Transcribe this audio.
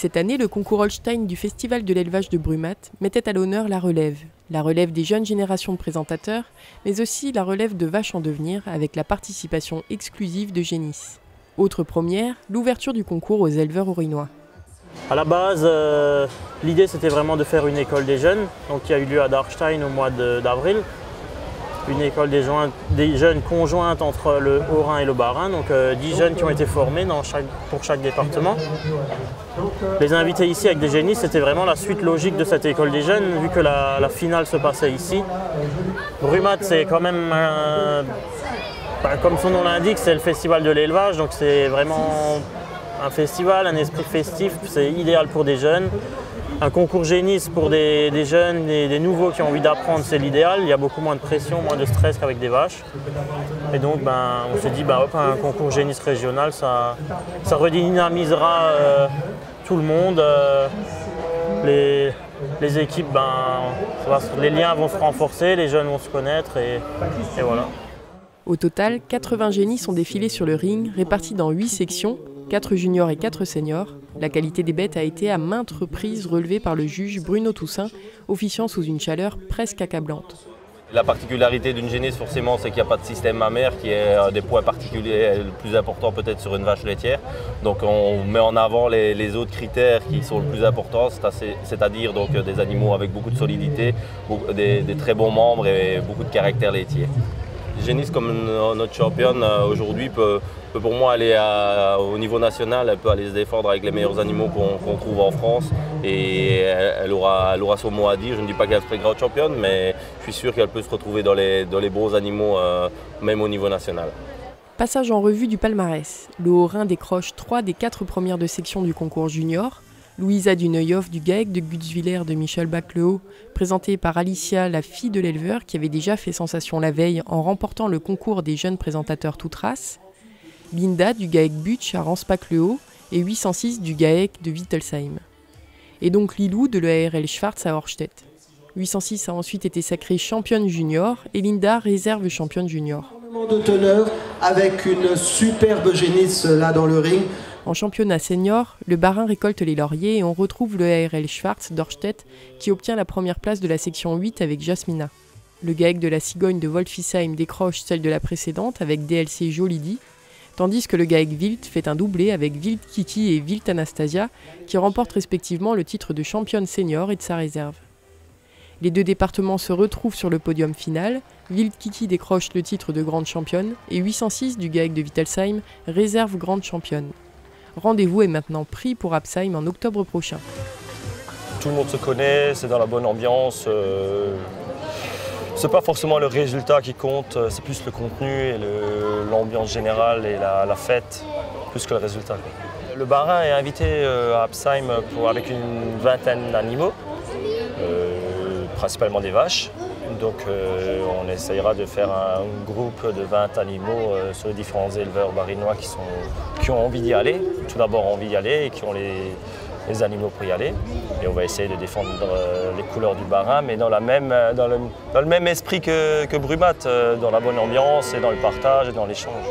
Cette année, le concours Holstein du Festival de l'élevage de Brumath mettait à l'honneur la relève des jeunes générations de présentateurs, mais aussi la relève de vaches en devenir avec la participation exclusive de Génis. Autre première, l'ouverture du concours aux éleveurs haut-rhinois. À la base, l'idée c'était vraiment de faire une école des jeunes, donc qui a eu lieu à Dachstein au mois d'avril. Une école des jeunes conjointe entre le Haut-Rhin et le Bas-Rhin, donc 10 jeunes qui ont été formés pour chaque département. Les invités ici avec des génies, c'était vraiment la suite logique de cette école des jeunes, vu que la finale se passait ici. Brumath, c'est quand même, comme son nom l'indique, c'est le festival de l'élevage, donc c'est vraiment un festival, un esprit festif, c'est idéal pour des jeunes. Un concours génisse pour des jeunes, des nouveaux qui ont envie d'apprendre, c'est l'idéal. Il y a beaucoup moins de pression, moins de stress qu'avec des vaches. Et donc on s'est dit, un concours génisse régional, ça redynamisera tout le monde. Les équipes, les liens vont se renforcer, les jeunes vont se connaître et voilà. Au total, 80 génisses sont défilés sur le ring, répartis dans 8 sections, 4 juniors et 4 seniors. La qualité des bêtes a été à maintes reprises relevée par le juge Bruno Toussaint, officiant sous une chaleur presque accablante. La particularité d'une génisse, forcément, c'est qu'il n'y a pas de système mammaire, qui est un des points particuliers, le plus important peut-être sur une vache laitière. Donc on met en avant les autres critères qui sont le plus importants, c'est-à-dire donc des animaux avec beaucoup de solidité, des très bons membres et beaucoup de caractère laitier. Génisse comme notre championne aujourd'hui peut pour moi aller au niveau national, elle peut aller se défendre avec les meilleurs animaux qu'on trouve en France et elle aura son mot à dire. Je ne dis pas qu'elle serait grande championne, mais je suis sûr qu'elle peut se retrouver dans les bons animaux, même au niveau national. Passage en revue du palmarès. Le Haut-Rhin décroche 3 des 4 premières de section du concours junior. Louisa Duneuilhoff du GAEC de Gutzwiller de Michel Baclehaut, présentée par Alicia, la fille de l'éleveur, qui avait déjà fait sensation la veille en remportant le concours des jeunes présentateurs toutes races. Linda du GAEC Butch à Rance-Baclehaut et 806 du GAEC de Wittelsheim. Et donc Lilou de l'ARL Schwarz à Horstedt. 806 a ensuite été sacrée championne junior et Linda réserve championne junior. De teneur avec une superbe génisse là dans le ring. En championnat senior, le Bas-Rhin récolte les lauriers et on retrouve le ARL Schwarz d'Horstedt qui obtient la première place de la section 8 avec Jasmina. Le GAEC de la Cigogne de Wolfisheim décroche celle de la précédente avec DLC Jolidi, tandis que le GAEC Wild fait un doublé avec Wild Kitty et Wild Anastasia qui remportent respectivement le titre de championne senior et de sa réserve. Les deux départements se retrouvent sur le podium final. Wild Kitty décroche le titre de grande championne et 806 du GAEC de Wittelsheim réserve grande championne. Rendez-vous est maintenant pris pour Absheim en octobre prochain. Tout le monde se connaît, c'est dans la bonne ambiance. C'est pas forcément le résultat qui compte, c'est plus le contenu et l'ambiance générale et la fête, plus que le résultat. Le Bas-Rhin est invité à Absheim avec une vingtaine d'animaux, principalement des vaches. Donc on essayera de faire un groupe de 20 animaux sur les différents éleveurs barinois qui ont envie d'y aller, tout d'abord envie d'y aller et qui ont les animaux pour y aller. Et on va essayer de défendre les couleurs du Bas-Rhin, mais dans le même esprit que Brumath, dans la bonne ambiance et dans le partage et dans l'échange.